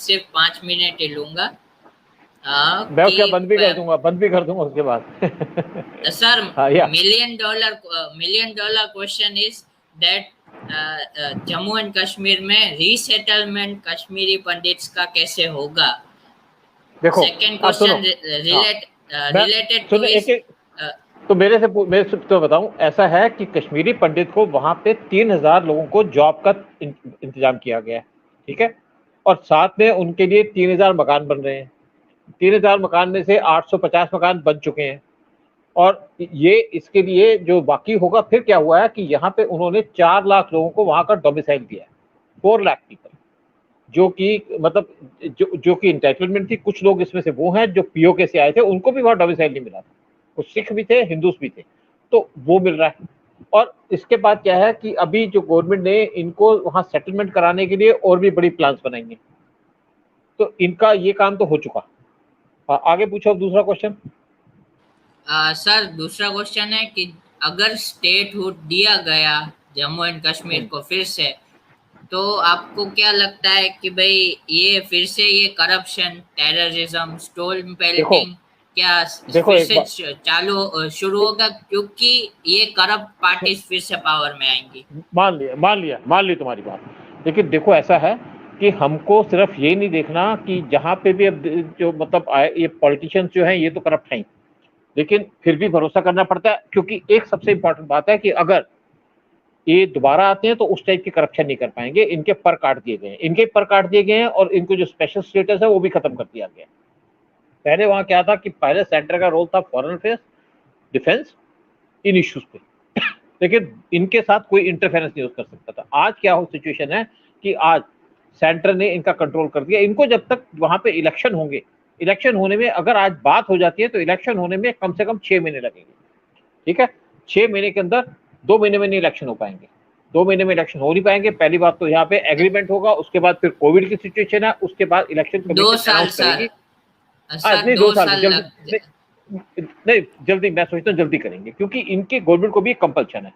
सिर्फ 5 मिनट ही लूंगा। मैं क्या कि बंद भी कर दूंगा, बंद भी कर दूंगा उसके बाद। सर, हाँ या million dollar question is that Jammu and Kashmir में रीसेटलमेंट कश्मीरी पंडित्स का कैसे होगा। देखो, सेकंड अब सुनो। क्वेश्चन हाँ, मैं रिलेटेड टू सुनो एक इज। एक, तो मेरे से तो बताऊं, ऐसा है कि कश्मीरी पंडित को वहां पे 3,000 लोगों को जॉब का इंतजाम किया गया है। ठीक है, और साथ में उनके लिए 3,000 मकान बन रहे हैं। 3,000 मकान में से 850 मकान बन चुके हैं। और ये इसके लिए जो बाकी होगा, फिर क्या हुआ है कि यहाँ पे उन्होंने 4 लाख लोगों को वहां का डोमिसाइल दिया है। 4 लाख पीपल, जो कि मतलब जो कि इंटाइटलमेंट थी। कुछ लोग इसमें से वो हैं जो पीओके से आए थे, उनको भी वहां डोमिसाइल नहीं मिला था। कुछ सिख भी थे, हिंदूस भी थे, तो वो मिल रहा है। और इसके बाद क्या है कि अभी जो गवर्नमेंट ने इनको वहां सेटलमेंट कराने के लिए और भी बड़ी प्लान्स बनाएंगे। तो इनका ये काम तो हो चुका। आगे पूछो दूसरा क्वेश्चन। सर, दूसरा क्वेश्चन है कि अगर स्टेटहुड दिया गया जम्मू एंड कश्मीर को फिर से, तो आपको क्या लगता है कि भाई ये फिर से ये करप्शन, टेररिज्म, स्टोन देखो पेल्टिंग क्या देखो फिर एक से बात, शुरू होगा, क्योंकि ये करप्ट पार्टीज फिर से पावर में आएंगी। मान लिया तुम्हारी बात। लेकिन देखो, ऐसा है कि हमको सिर्फ ये नहीं देखना कि जहां पे भी अब जो मतलब ये पॉलिटिशियंस जो हैं ये तो करप्ट हैं, लेकिन फिर भी भरोसा करना पड़ता है। क्योंकि एक सबसे इंपॉर्टेंट बात है कि अगर ये दोबारा आते हैं तो उस टाइप की करप्शन नहीं कर पाएंगे। इनके पर काट दिए गए हैं, और इनको जो स्पेशल स्टेटस है वो भी खत्म कर दिया गया। पहले वहां क्या था कि पहले सेंटर का रोल था फॉरेन अफेयर्स, डिफेंस, इन इश्यूज पे, लेकिन इनके साथ कोई इंटरफेरेंस नहीं कर सकता था। आज क्या हो सिचुएशन है कि आज सेंटर ने इनका कंट्रोल कर दिया। इनको जब तक वहां पे इलेक्शन होंगे, इलेक्शन होने में अगर आज बात हो जाती है तो इलेक्शन होने में कम से कम 6 महीने लगेंगे। ठीक है, 6 महीने के अंदर 2 महीने में नहीं इलेक्शन हो पाएंगे। 2 महीने में इलेक्शन हो नहीं पाएंगे। पहली बात तो यहाँ पे एग्रीमेंट होगा, उसके बाद फिर कोविड की सिचुएशन है, उसके बाद इलेक्शन दो कमीशन साल अनाउंस सर। करेगी। आज सर, नहीं, दो 2 साल में साल जल्दी लग। नहीं, नहीं जल्दी, मैं सोचता हूँ जल्दी करेंगे, क्योंकि इनके गवर्नमेंट को भी एक कंपल्शन है।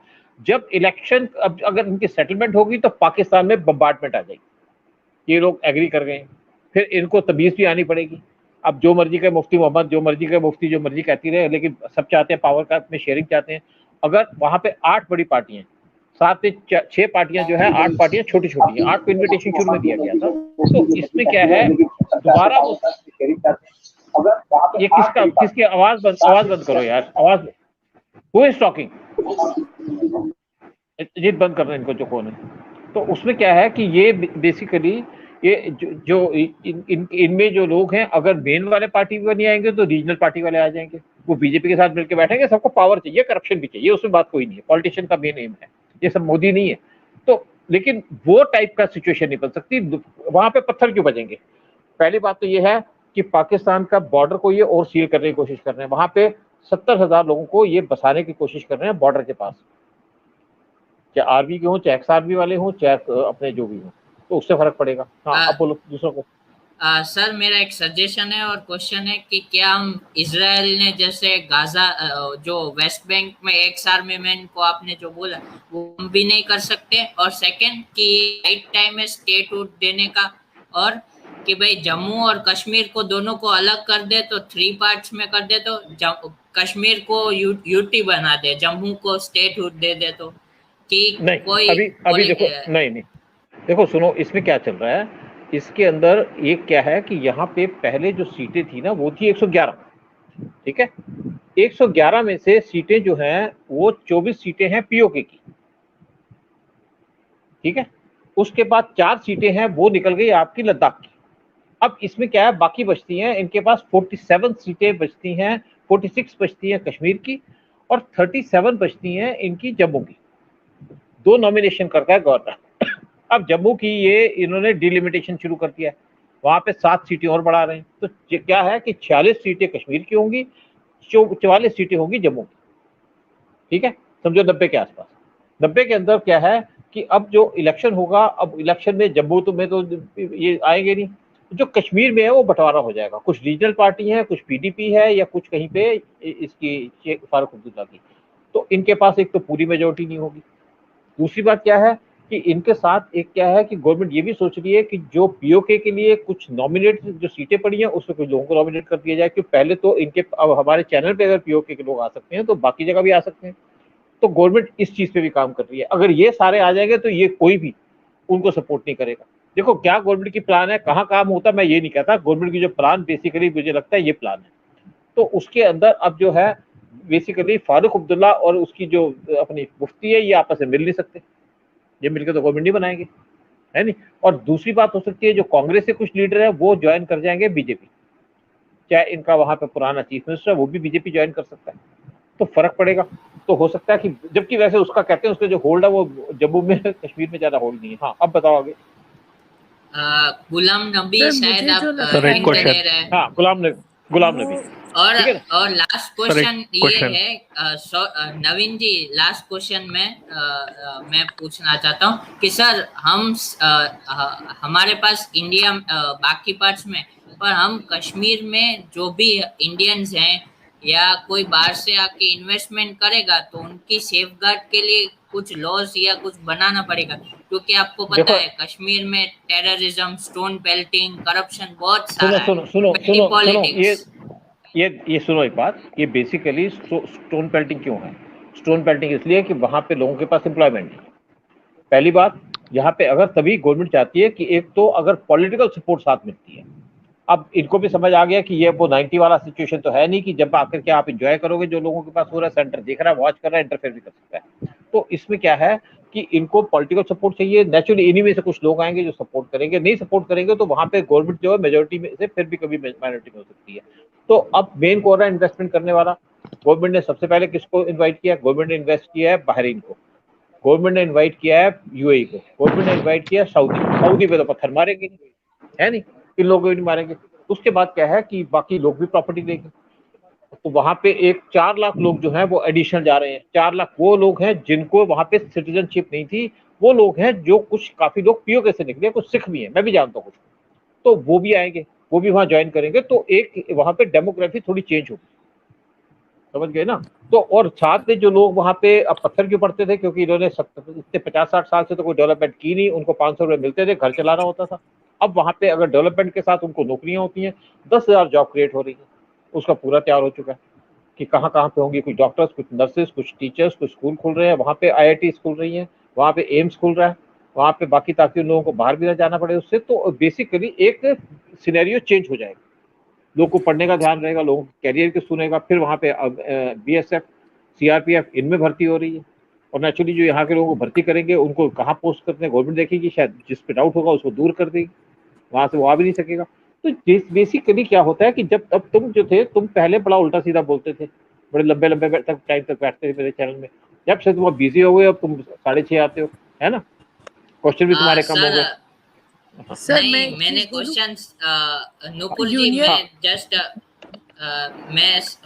जब इलेक्शन, अब अगर इनकी सेटलमेंट होगी तो पाकिस्तान में बम्बार्डमेंट आ जाएगी। ये लोग एग्री कर गए, फिर इनको तमीज भी आनी पड़ेगी। अब जो मर्जी का मुफ्ती मोहम्मद, जो मर्जी का मुफ्ती जो मर्जी कहती रहे, लेकिन सब चाहते हैं पावर का में शेयरिंग चाहते हैं। अगर वहां पे 8 बड़ी पार्टियां, साथ में 6 पार्टियां जो है, 8 पार्टियां छोटी छोटी हैं। 8 को इन्विटेशन शुरू में दिया गया था। तो इसमें क्या है, दोबारा वो, ये किसकी आवाज बंद करो यार, आवाज। Who is talking? जीत बंद कर रहे हैं इनको, जो कौन है। तो उसमें क्या है कि ये बेसिकली ये इनमें जो लोग हैं, अगर मेन वाले पार्टी में नहीं आएंगे तो रीजनल पार्टी वाले आ जाएंगे। वो बीजेपी के साथ मिलकर बैठेंगे। सबको पावर चाहिए, करप्शन भी चाहिए, उसमें बात कोई नहीं है। पॉलिटिशियन का मेन एम है, ये सब मोदी नहीं है। तो लेकिन वो टाइप का सिचुएशन नहीं बन सकती। वहां पे पत्थर क्यों बजेंगे? पहली बात तो ये है कि पाकिस्तान का बॉर्डर को ये और सील करने की कोशिश कर रहे हैं। वहां पे 70,000 लोगों को ये बसाने की कोशिश कर रहे हैं बॉर्डर के पास, चाहे आर्मी के हों, चाहे एक्स आर्मी वाले हों, चाहे अपने जो भी हों। तो उससे फर्क पड़ेगा। हाँ, अब बोलो दूसरा को। सर, मेरा एक सजेशन है और क्वेश्चन है कि क्या हम इसराइल ने जैसे गाजा, जो वेस्ट बैंक में एक्स आर्मी मैन को आपने जो बोला, वो हम भी नहीं कर सकते? और सेकंड कि राइट टाइम है स्टेटहुड देने का, और कि भाई जम्मू और कश्मीर को दोनों को अलग कर दे तो 3 पार्ट्स में कर दे, तो कश्मीर को यूटी बना दे, जम्मू को स्टेटहुड दे दे, तो कि नहीं, कोई अभी अभी देखो, नहीं नहीं, देखो सुनो, इसमें क्या चल रहा है। इसके अंदर एक क्या है कि यहाँ पे पहले जो सीटें थी ना, वो थी 111। ठीक है, 111 में से सीटें जो हैं वो 24 सीटें हैं पीओके की। ठीक है, उसके बाद 4 सीटें हैं वो निकल गई आपकी लद्दाख की। अब इसमें क्या है, बाकी बचती हैं इनके पास 47 सीटें बचती हैं। 46 बचती हैं कश्मीर की, और 37 बचती हैं इनकी जम्मू की। 2 नॉमिनेशन करता है गवर्नर। अब जम्मू की ये इन्होंने डिलिमिटेशन शुरू कर दिया है। वहां पे 7 सीटें और बढ़ा रहे हैं। तो क्या है कि 46 सीटें कश्मीर की होंगी, 44 सीटें होंगी जम्मू की। ठीक है, समझो 90 के आसपास। 90 के अंदर क्या है कि अब जो इलेक्शन होगा, अब इलेक्शन में जम्मू तो में तो ये आएंगे नहीं। जो कश्मीर में है वो बंटवारा हो जाएगा। कुछ रीजनल पार्टी है, कुछ पीडीपी है, या कुछ कहीं पे इसकी शेख फारूक अब्दुल्ला की। तो इनके पास एक तो पूरी मेजोरिटी नहीं होगी। दूसरी बात क्या है कि इनके साथ एक क्या है कि गवर्नमेंट ये भी सोच रही है कि जो पीओके के लिए कुछ नॉमिनेट जो सीटें पड़ी हैं उसमें कुछ लोगों को नॉमिनेट कर दिया जाए, क्योंकि पहले तो इनके अब हमारे चैनल पे अगर पीओके के लोग आ सकते हैं तो बाकी जगह भी आ सकते हैं। तो गवर्नमेंट इस चीज पे भी काम कर रही है। अगर ये सारे आ जाएंगे तो ये कोई भी उनको सपोर्ट नहीं करेगा। देखो क्या गवर्नमेंट की प्लान है, कहाँ काम होता है मैं ये नहीं कहता, गवर्नमेंट की जो प्लान बेसिकली मुझे लगता है ये प्लान है। तो उसके अंदर अब जो है बेसिकली फारूक अब्दुल्ला और उसकी जो अपनी मुफ्ती है ये आपस में मिल नहीं सकते, ये मिलकर तो गवर्नमेंट नहीं बनाएंगे, है नहीं। और दूसरी बात हो सकती है जो कांग्रेस के कुछ लीडर है वो ज्वाइन कर जाएंगे बीजेपी, चाहे इनका वहां पे पुराना चीफ मिनिस्टर है वो भी बीजेपी ज्वाइन कर सकता है, तो फर्क पड़ेगा। तो हो सकता है कि जबकि वैसे उसका कहते हैं उसका जो होल्ड है वो जम्मू में कश्मीर में ज्यादा होल्ड नहीं है। हाँ अब बताओ आगे। गुलाम नबी सर, शायद मुझे आप जो लगता सर, एक हिंट क्वेश्चन। दे रहे हैं। हाँ गुलाम नबी, और ठीक है ना? और लास्ट सर, एक क्वेश्चन ये क्वेश्चन। है नवीन जी, लास्ट क्वेश्चन में मैं पूछना चाहता हूँ कि सर हमारे पास इंडिया बाकी पार्ट्स में, पर हम कश्मीर में जो भी इंडियंस हैं या कोई बाहर से आके इन्वेस्टमेंट करेगा तो उनकी सेफगार्ड के लिए कुछ लॉज या कुछ बनाना पड़ेगा, क्योंकि आपको पता देखो है कश्मीर में टेररिज्म, स्टोन पेल्टिंग, करप्शन बहुत सुनो सारा सुनो है, सुनो petty सुनो सुनो politics। ये सुनो एक बात, ये बेसिकली स्टोन पेल्टिंग क्यों है? स्टोन पेल्टिंग इसलिए कि वहां पे लोगों के पास एम्प्लॉयमेंट है, पहली बात। यहाँ पे अगर तभी गवर्नमेंट चाहती है कि एक तो अगर पॉलिटिकल सपोर्ट साथ मिलती है। अब इनको भी समझ आ गया कि ये वो 90 वाला सिचुएशन तो है नहीं कि जब आकर के आप एंजॉय करोगे, जो लोगों के पास पूरा सेंटर देख रहा है, वॉच कर रहा है, इंटरफेयर भी कर सकता है। तो इसमें क्या है कि इनको पॉलिटिकल सपोर्ट चाहिए, नेचुरली इन्हीं में से कुछ लोग आएंगे जो सपोर्ट करेंगे, नहीं सपोर्ट करेंगे तो वहां पे गवर्नमेंट जो है मेजोरिटी में से फिर भी कभी माइनॉरिटी में हो सकती है। तो अब मेन कौन रहा है इन्वेस्टमेंट करने वाला? गवर्नमेंट ने सबसे पहले किसको इन्वाइट किया? गवर्नमेंट ने इन्वेस्ट किया है बहरीन को, गवर्नमेंट ने इन्वाइट किया है यूएई को, गवर्नमेंट ने इन्वाइट किया सऊदी पे तो पत्थर मारेंगे, है नहीं, इन लोगों को भी नहीं मारेंगे। उसके बाद क्या है कि बाकी लोग भी प्रॉपर्टी देंगे, तो वहां पे एक 4 लाख लोग जो हैं वो एडिशनल जा रहे हैं। 4 लाख वो लोग हैं जिनको वहां पे सिटीजनशिप नहीं थी, वो लोग हैं जो कुछ काफी लोग पीओके से निकले, कुछ सिख भी हैं, मैं भी जानता हूँ कुछ, तो वो भी आएंगे, वो भी वहां ज्वाइन करेंगे, तो एक वहां पे डेमोग्राफी थोड़ी चेंज होगी, समझ गए ना। तो और साथ में जो लोग वहां पे अब पत्थर क्यों पड़ते थे, क्योंकि इन्होंने इतने 50-60 साल से तो कोई डेवलपमेंट की नहीं, उनको 500 रुपए मिलते थे, घर चलाना होता था। अब वहां पे अगर डेवलपमेंट के साथ उनको नौकरियां होती हैं, 10,000 जॉब क्रिएट हो रही है, उसका पूरा तैयार हो चुका है कि कहाँ कहाँ पे होंगी, कुछ डॉक्टर्स, कुछ नर्सेस, कुछ टीचर्स, कुछ स्कूल खुल रहे हैं वहाँ पे, आईआईटी खुल रही है वहाँ पे, एम्स खुल रहा है वहाँ पे, बाकी ताकि उन लोगों को बाहर भी ना जाना पड़े उससे। तो बेसिकली एक सिनेरियो चेंज हो जाएगा, लोगों को पढ़ने का ध्यान रहेगा, लोगों के कैरियर के सुनेगा। फिर वहाँ पे बीएसएफ, सीआरपीएफ इनमें भर्ती हो रही है, और नेचुरली जो यहाँ के लोगों को भर्ती करेंगे उनको कहाँ पोस्ट करते हैं गवर्नमेंट देखेगी, शायद जिस पे डाउट होगा उसको दूर कर देगी, वहां से वो आ भी नहीं सकेगा। तो बेसिकली क्या होता है कि जब अब तुम जो थे, तुम पहले बड़ा उल्टा सीधा बोलते थे, बड़े लंबे लंबे तक टाइम तक बैठते थे मेरे चैनल में, जब से तुम बिजी हो गए अब तुम 6:30 आते हो, है ना, क्वेश्चन भी तुम्हारे कम हो गए। सर मैं नहीं, एक मैंने चीज बोलूं? क्वेश्चन नुपुर जी, यूनियन मैं जस्ट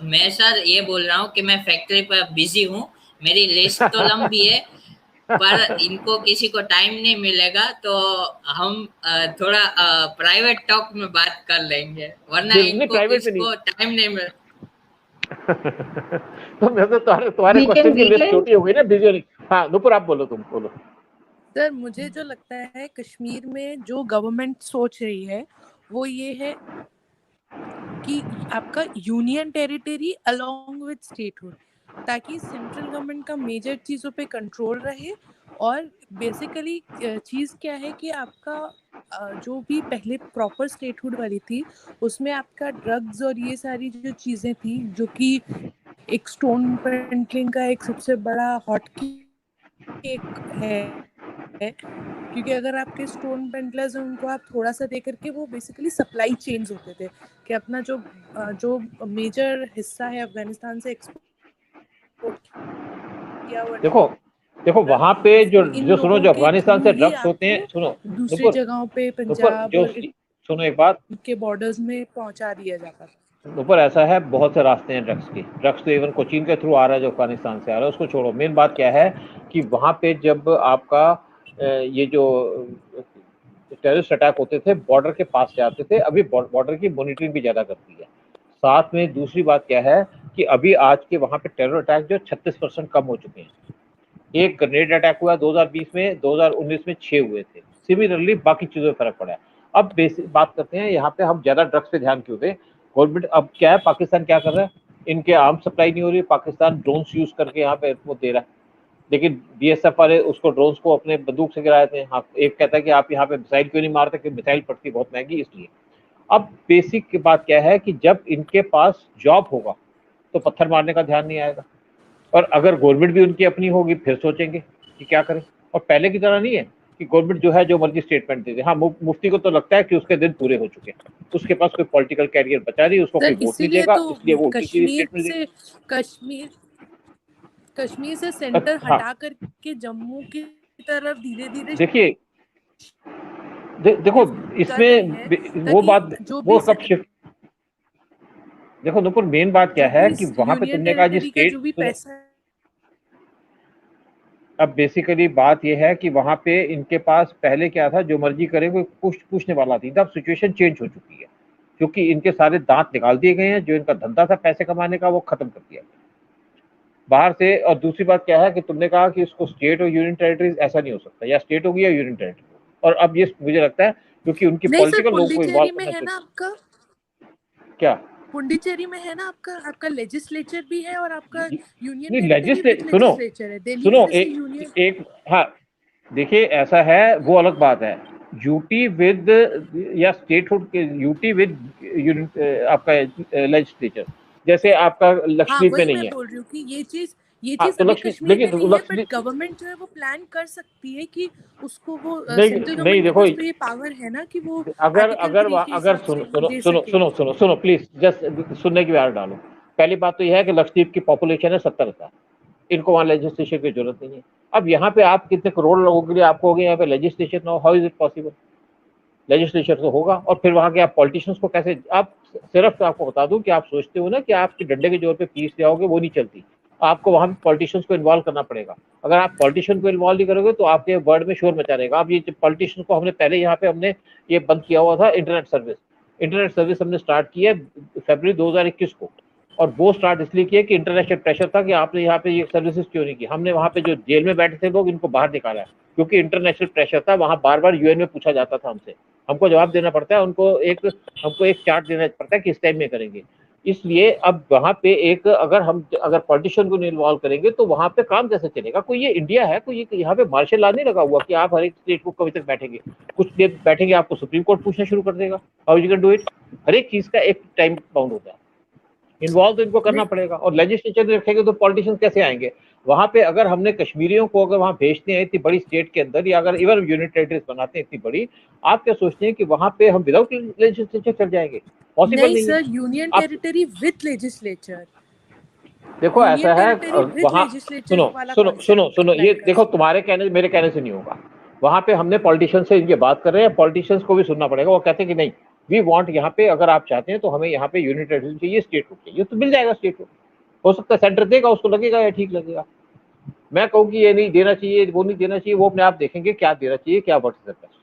मैं सर ये बोल रहा हूँ कि मैं फैक्ट्री पर बिजी हूँ, मेरी लिस्ट तो लंबी है पर इनको किसी को टाइम नहीं मिलेगा, तो हम थोड़ा प्राइवेट टॉक में बात कर लेंगे, वरना नहीं, इनको प्राइवेट किसी में को टाइम नहीं मिल। तो मैं तो तुम्हारे क्वेश्चन की लिस्ट छोटी हो गई ना, बिजी होने। हाँ नुपुर आप बोलो, तुम बोलो। सर, मुझे जो लगता है कश्मीर में जो गवर्नमेंट सोच रही है वो ये है कि आपका union territory along with statehood, ताकि सेंट्रल गवर्नमेंट का मेजर चीज़ों पे कंट्रोल रहे। और बेसिकली चीज़ क्या है कि आपका जो भी पहले प्रॉपर स्टेटहुड वाली थी उसमें आपका ड्रग्स और ये सारी जो चीज़ें थी, जो कि एक स्टोन पेंटलिंग का एक सबसे बड़ा हॉट केक है, क्योंकि अगर आपके स्टोन पेंटलर्स हैं उनको आप थोड़ा सा दे करके, वो बेसिकली सप्लाई चेन्स होते थे कि अपना जो मेजर हिस्सा है अफगानिस्तान से एक्सपोर्ट किया हुआ देखो वहां पे जो इन जो सुनो, लोगों जो के अफगानिस्तान थ्रू से ही ड्रग्स होते हैं, आपको सुनो दूसरी नुपुर, जगहों पे नुपुर पंजाब जो और सुनो एक बात, इनके बॉर्डर्स में पहुंचा दिया जाता था। ऊपर ऐसा है, बहुत से रास्ते हैं ड्रग्स के, ड्रग्स तो इवन कोचीन के थ्रू आ रहा है जो अफगानिस्तान से आ रहा है, उसको छोड़ो। मेन बात क्या है कि वहां पे जब आपका ये जो टेररिस्ट अटैक होते थे बॉर्डर के पास से आते थे, अभी बॉर्डर की मॉनिटरिंग भी ज्यादा करती है। साथ में दूसरी बात क्या है कि अभी आज के वहां पे टेरर अटैक जो 36% कम हो चुके हैं, एक ग्रेनेड अटैक हुआ 2020 में, 2019 में 6 हुए थे। सिमिलरली बाकी चीजों में फर्क पड़ा है। अब बेसिक बात करते हैं यहाँ पे, हम ज्यादा ड्रग्स पे ध्यान क्यों दें? गवर्नमेंट अब क्या है, पाकिस्तान क्या कर रहा है, इनके आर्म सप्लाई नहीं हो रही, पाकिस्तान ड्रोन्स यूज करके यहाँ पे वो दे रहा है, लेकिन बीएसएफ वाले उसको ड्रोन्स को अपने बंदूक से गिराए थे। हाँ, एक कहता है कि आप यहाँ पे मिसाइल क्यों नहीं मारते, कि मिसाइल पड़ती बहुत महंगी इसलिए। अब बेसिक बात क्या है कि जब इनके पास जॉब होगा तो पत्थर मारने का ध्यान नहीं आएगा, और अगर गवर्नमेंट भी उनकी अपनी होगी फिर सोचेंगे कि क्या करें। और पहले की तरह नहीं है कि गवर्नमेंट जो है जो मर्जी स्टेटमेंट दे दे। हाँ, मुफ्ती को तो लगता है कि उसके दिन पूरे हो चुके हैं, उसके पास कोई पॉलिटिकल कैरियर बचा नहीं, उसको कोई सर वोट नहीं इसीलिए देगा, तो इसलिए वो उल्टी सीधी कश्मीर स्टेटमेंट देगा। से कश्मीर कश्मीर से सेंटर हाँ, हटा करके जम्मू की तरफ धीरे धीरे देखिए देखो कर रहे इसमें हैं वो ताकि बात, जो वो भी कब शिफ्ट, देखो नुपुर मेन बात क्या जो है भी कि वहां पे यूनियन तुमने कहा जी टेरिटरी का स्टेट, जो भी सुनो, पैसा अब बेसिकली बात ये है कि वहां पे इनके पास पहले क्या था, जो मर्जी करे कोई पूछने वाला थी। अब सिचुएशन चेंज हो चुकी है, क्योंकि इनके सारे दांत निकाल दिए गए हैं, जो इनका धंधा था पैसे कमाने का वो खत्म कर दिया बाहर से। और दूसरी बात क्या है कि तुमने कहा कि इसको स्टेट और यूनियन टेरिटरीज, ऐसा नहीं हो सकता, या स्टेट होगी या यूनियन टेरिटरी। और अब ये मुझे लगता है क्योंकि उनकी नहीं सर पॉलिटिकल लोगों को पुडुचेरी इन्वॉल्व में करना है चाहिए। ना आपका क्या? पुडुचेरी में है ना आपका लेजिस्लेचर भी है और आपका यूनियन नहीं, टेरिटरी विद सुनो लेजिस्लेचर है दिल्ली सुनो, में जैसे एक यूनियन एक हाँ, देखिए ऐसा है, वो अलग बात है। यूटी विद या स्टेटहुड के, यूटी विद आपका लेजिस्लेचर, जैसे आपका हाँ लक्षद्वीप में वही नहीं मैं है। बोल रही हूँ कि ये हाँ चीज तो अभी लक्ष्मी, कश्मीर में लेकिन नहीं है बट लक्षद्वीप, गवर्नमेंट जो है वो प्लान कर सकती है कि उसको वो नहीं सेंट्रल नहीं गवर्नमेंट के देखो, पास तो ये पावर है ना कि वो अगर आर्टिकल अगर 3 के अगर हिसाब सुनो से वो सुनो दे सुनो सके सुनो सुनो सुनो प्लीज, जस्ट सुनने की बात डालो। पहली बात तो यह है कि लक्षद्वीप की पॉपुलेशन है 70,000, इनको वहाँ लेजिस्लेशन की जरूरत नहीं है। अब यहाँ पे आप कितने करोड़ लोगों के लिए आपको होगी यहाँ पे लेजिस्लेशन ना हो, how is it possible? Legislature तो होगा, और फिर वहाँ के आप पॉलिटिशियंस को कैसे, आप सिर्फ आपको बता दूं कि आप सोचते हो ना कि आपके डंडे के जोर पे पीस जाओगे, वो नहीं चलती। आपको वहाँ पे पॉलिटिशियंस को इन्वॉल्व करना पड़ेगा। अगर आप पॉलिटिशियन को इन्वॉल्व नहीं करोगे तो आपके वर्ड में शोर मचा रहेगा। अब ये पॉलिटिशियन को हमने पहले यहाँ पे हमने ये बंद किया हुआ था, इंटरनेट सर्विस हमने स्टार्ट की है फरवरी 2021 को, और वो स्टार्ट इसलिए किया कि इंटरनेशनल प्रेशर था कि आपने यहाँ पे ये सर्विसेज क्यों नहीं की। हमने वहाँ पे जो जेल में बैठे थे लोग, इनको बाहर निकाला है, क्योंकि इंटरनेशनल प्रेशर था। वहाँ बार बार यूएन में पूछा जाता था हमसे, हमको जवाब देना पड़ता है, हमको एक चार्ट देना पड़ता है कि इस टाइम में करेंगे। इसलिए अब वहाँ पे एक, अगर पॉलिटिशियन को नहीं इन्वॉल्व करेंगे तो वहाँ पे काम कैसे चलेगा? कोई ये इंडिया है, कोई यहाँ पे मार्शल लॉ नहीं लगा हुआ कि आप हर एक स्टेट को कभी तक बैठेंगे, कुछ देर बैठेंगे आपको सुप्रीम कोर्ट पूछना शुरू कर देगा, how you can do it? हर एक चीज का एक टाइम बाउंड होता है, इन्वॉल्व तो इनको करना नहीं पड़ेगा। और लेजिस्लेचर रखेंगे तो पॉलिटिशियंस कैसे आएंगे वहां पे? अगर हमने कश्मीरियों को अगर वहां भेजते हैं इतनी बड़ी स्टेट के अंदर, या अगर इवन यूनिट टेरिटरीज बनाते हैं इतनी बड़ी, आप क्या सोचते हैं कि वहां पे हम विदाउट लेजिस्लेचर चल जाएंगे? पॉसिबल नहीं नहीं है। सर यूनियन आप टेरिटरी विद लेजिस्लेचर देखो ऐसा यूनियन है, टेरिटरी विद वहां लेजिस्लेचर सुनो वाला सुनो सुनो कॉन्सेप्ट सुनो, अप्लाई ये कर देखो सकते तुम्हारे कहने मेरे कहने से नहीं होगा। वहां पे हमने पॉलिटिशियन से ये बात कर रहे हैं, पॉलिटिशियंस को भी सुनना पड़ेगा। वो कहते हैं कि नहीं, वी वांट यहाँ पे, अगर आप चाहते हैं तो हमें यहाँ पे यूनिट टेरिटरी चाहिए, स्टेट रूट चाहिए, तो मिल जाएगा स्टेट रूट। हो सकता है सेंटर देगा, उसको लगेगा या ठीक लगेगा। मैं कहूँ कि ये नहीं देना चाहिए, वो नहीं देना चाहिए, वो अपने आप देखेंगे क्या देना चाहिए, क्या वर्क सकता है।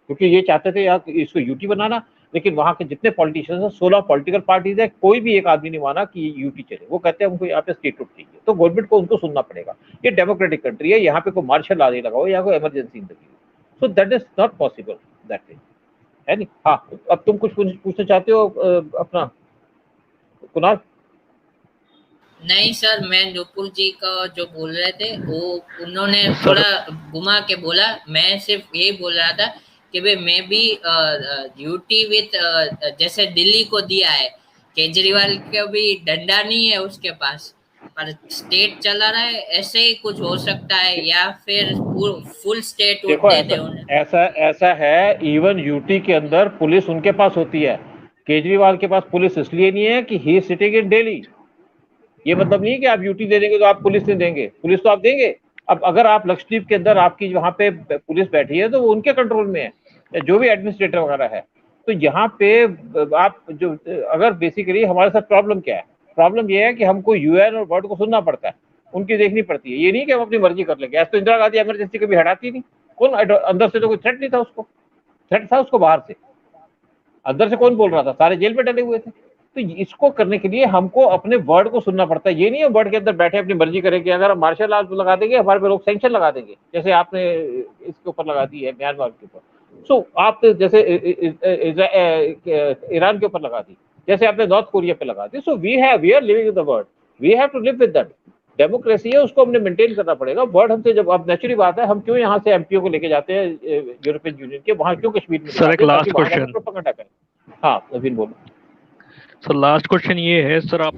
क्योंकि ये चाहते थे यार इसको यूटी बनाना, लेकिन वहाँ के जितने पॉलिटिशियंस हैं, 16 पॉलिटिकल पार्टीज है, कोई भी एक आदमी नहीं माना कि ये यूटी चले। वो कहते हैं हमको यहाँ पे स्टेट रूट चाहिए, तो गवर्नमेंट को उनको सुनना पड़ेगा। ये डेमोक्रेटिक कंट्री है, यहाँ पे कोई मार्शल लॉ नहीं लगा हो या कोई emergency in the, so that is not possible that way, है नहीं? हाँ, अब तुम कुछ पूछना चाहते हो अपना कुणाल? नहीं सर, मैं नुपुर जी का जो बोल रहे थे वो उन्होंने थोड़ा घुमा के बोला। मैं सिर्फ यही बोल रहा था कि भाई मैं भी यूटी विथ जैसे दिल्ली को दिया है, केजरीवाल का भी डंडा नहीं है उसके पास, पर स्टेट चला रहा है, ऐसे ही कुछ हो सकता है, या फिर फुल स्टेट वोट देखो दे ऐसा दे उन्हें। ऐसा ऐसा है, इवन यूटी के अंदर पुलिस उनके पास होती है। केजरीवाल के पास पुलिस इसलिए नहीं है कि ही सिटिंग इन दिल्ली। ये मतलब नहीं कि आप यूटी दे देंगे तो आप पुलिस नहीं देंगे, पुलिस तो आप देंगे। अब अगर आप लक्षद्वीप के अंदर आपकी वहां पे पुलिस बैठी है तो वो उनके कंट्रोल में है, जो भी एडमिनिस्ट्रेटर वगैरह है। तो यहाँ पे आप जो, अगर बेसिकली हमारे साथ प्रॉब्लम क्या है, प्रॉब्लम ये है कि हमको यूएन और वर्ल्ड को सुनना पड़ता है, उनकी देखनी पड़ती है। ये नहीं कि हम अपनी मर्जी कर लेंगे। ऐसे तो इंदिरा गांधी इमरजेंसी कभी हटाती नहीं, कौन अंदर से तो कोई थ्रेट नहीं था उसको, थ्रेट था उसको बाहर से, अंदर से कौन बोल रहा था? सारे जेल में डले हुए थे। तो इसको करने के लिए हमको अपने वर्ड को सुनना पड़ता है। ये नहीं है वर्ड के अंदर बैठे अपनी मर्जी करेंगे, अगर हम मार्शल लॉ लगा देंगे हमारे पे लोग सैंक्शन लगा देंगे, जैसे आपने इसके ऊपर लगा दी है म्यांमार के ऊपर। सो आप जैसे ईरान के ऊपर लगा दी, जैसे आपने नॉर्थ कोरिया पे लगा दी। So we are living in the world, we have to live with that. Democracy है, उसको हमने मेंटेन करना पड़ेगा। वर्ड हमसे जब, अब नेचुरली बात है, हम क्यों यहाँ से एमपीओ को लेके जाते हैं यूरोपियन यूनियन के, वहां क्यों कश्मीर में सर एक लास्ट क्वेश्चन। हाँ नवीन बोलो। सर लास्ट क्वेश्चन ये है सर, आप